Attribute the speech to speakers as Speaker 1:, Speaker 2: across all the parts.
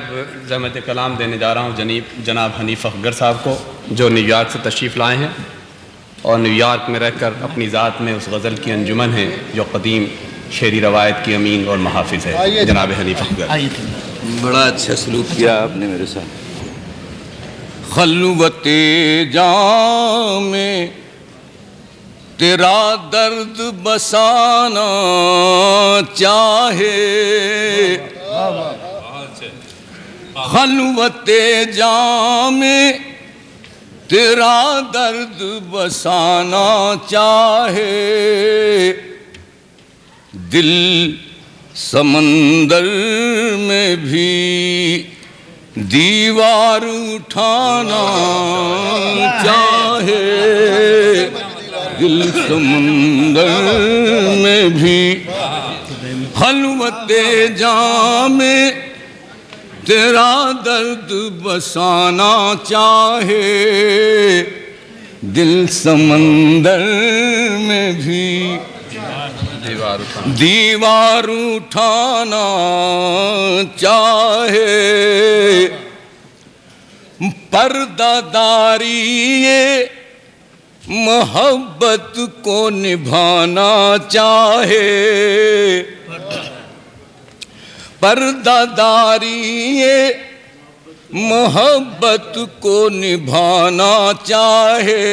Speaker 1: अब ज़हमत कलाम देने जा रहा हूँ जनाब हनीफ अखगर साहब को, जो न्यूयॉर्क से तशरीफ़ लाए हैं और न्यूयॉर्क में रहकर अपनी ज़ात में उस गज़ल की अंजुमन है जो क़दीम शेरी रवायत की अमीन और महाफिज है। जनाब हनीफ अखगर।
Speaker 2: बड़ा अच्छा सलूक किया आपने मेरे साथ। खलवते जाम में तेरा दर्द बसाना चाहे, खलवते जाम में तेरा दर्द बसाना चाहे, दिल समंदर में भी दीवार उठाना चाहे, दिल समंदर में भी खलवते जाम में तेरा दर्द बसाना चाहे, दिल समंदर में भी दीवार उठाना चाहे, पर्दादारी ये मोहब्बत को निभाना चाहे, पर्दादारी ये मोहब्बत को निभाना चाहे,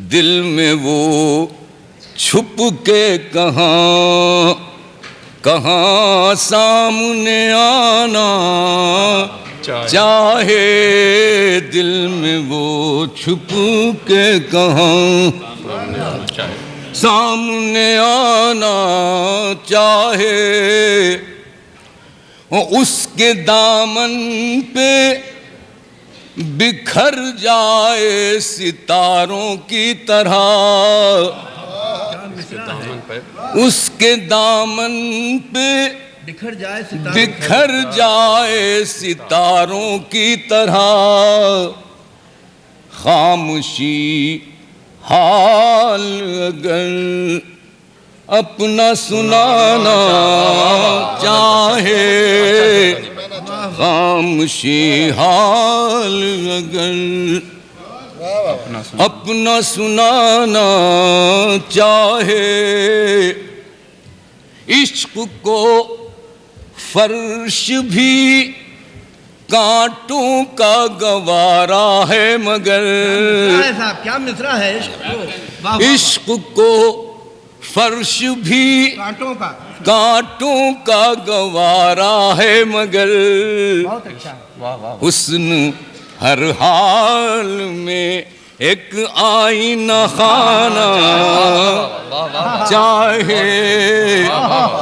Speaker 2: दिल में वो छुप के कहाँ कहाँ सामने आना चाहे, दिल में वो छुप के कहाँ सामने आना चाहे, उसके दामन पे बिखर जाए सितारों की तरह, उसके दामन पे बिखर जाए सितारों की तरह, खामोशी हाल अगर अपना सुनाना चाहे, खामोशी हाल अगर अपना सुनाना चाहे, इश्क को फर्श भी कांटों का गवारा है, मगर
Speaker 3: साहब क्या मिसरा है
Speaker 2: इश्क को फर्श भी कांटों का गवारा है, मगर
Speaker 3: बहुत अच्छा
Speaker 2: हुस्न हर हाल में एक आईना खाना चाहे,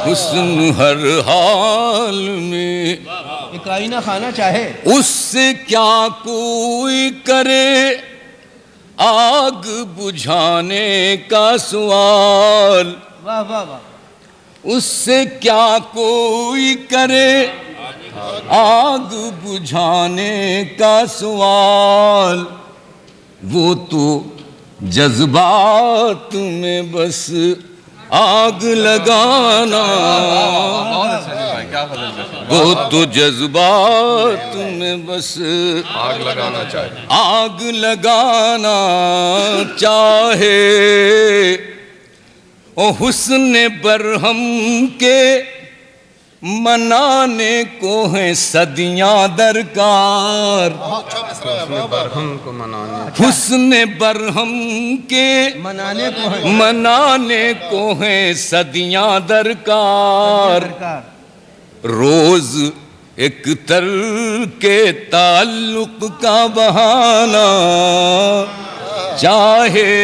Speaker 2: हुस्न हर हाल में
Speaker 3: एक आईना खाना चाहे,
Speaker 2: उससे क्या कोई करे आग बुझाने का सवाल,
Speaker 3: वाह वाह वाह,
Speaker 2: उससे क्या कोई करे आग बुझाने का सवाल, वो तो जज्बात में बस आग लगाना, वो तो जज्बात में बस
Speaker 1: आग लगाना चाहे,
Speaker 2: आग लगाना चाहे, ओ हुस्न बरहम के मनाने को है सदियां दरकार,
Speaker 1: बरहम को मनाने,
Speaker 2: हुस्न बरहम के मनाने को है सदियां दरकार, रोज एक तर के ताल्लुक का बहाना चाहे,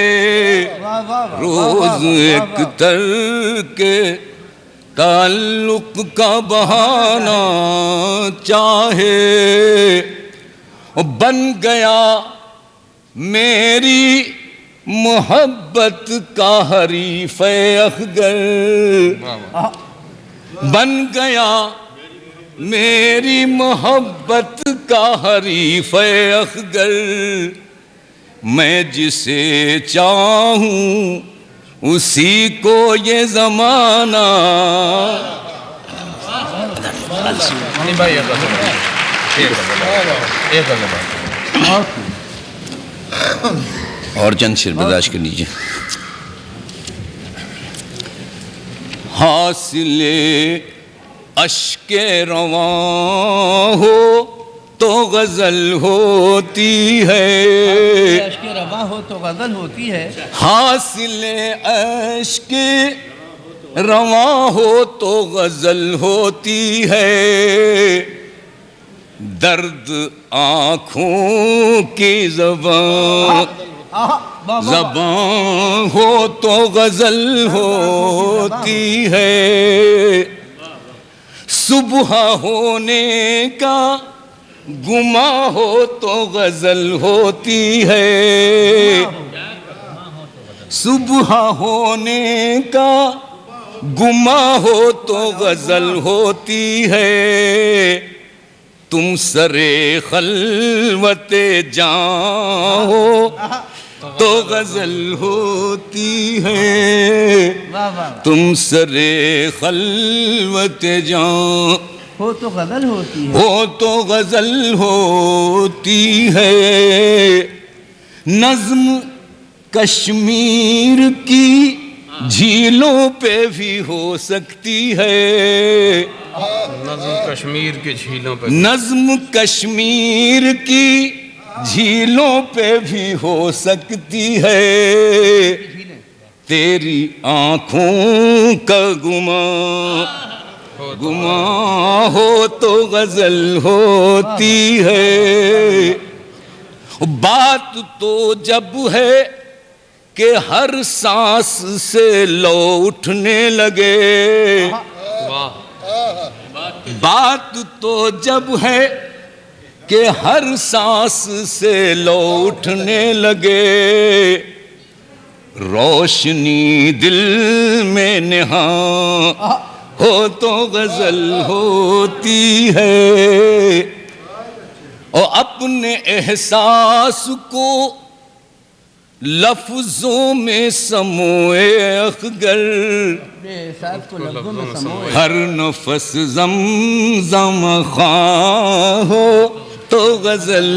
Speaker 2: रोज एक तर के ताल्लुक का बहाना चाहे, बन गया मेरी मोहब्बत का हरीफ अखगर, बन गया मेरी मोहब्बत का हरीफ अखगर, मैं जिसे चाहूं उसी को ये ज़माना
Speaker 1: नहीं भाई एक
Speaker 2: और चंद शेर बर्दाश्त कर लीजिए। हासिले अश्के रवा हो तो गजल होती है,
Speaker 3: अश्के रवा हो तो गजल होती है।
Speaker 2: हासिले अश्के रवा हो तो गजल होती है, दर्द आँखों की ज़बान ज़बान हो तो गजल होती है, सुबह होने का गुमा हो तो गजल होती है, सुबह होने का गुमा हो तो गजल होती है, तुम सरे खलवते जाओ तो गजल होती है, तुम सरे खलवते जाओ
Speaker 3: हो तो गजल होती है,
Speaker 2: हो तो गजल होती है। नज्म कश्मीर की झीलों पे भी हो सकती है,
Speaker 1: नज़्म कश्मीर की झीलों पे,
Speaker 2: नज्म कश्मीर की झीलों पे भी हो सकती है, तेरी आँखों का गुमा गुमा हो तो गजल होती है। बात तो जब है कि हर सांस से लो उठने लगे, बात तो जब है कि हर सांस से लो उठने लगे, रोशनी दिल में निहा हो तो गजल होती है, और अपने एहसास को लफ्जों में समोए अखगर, हर नफस ज़म ख़्वाह हो तो गजल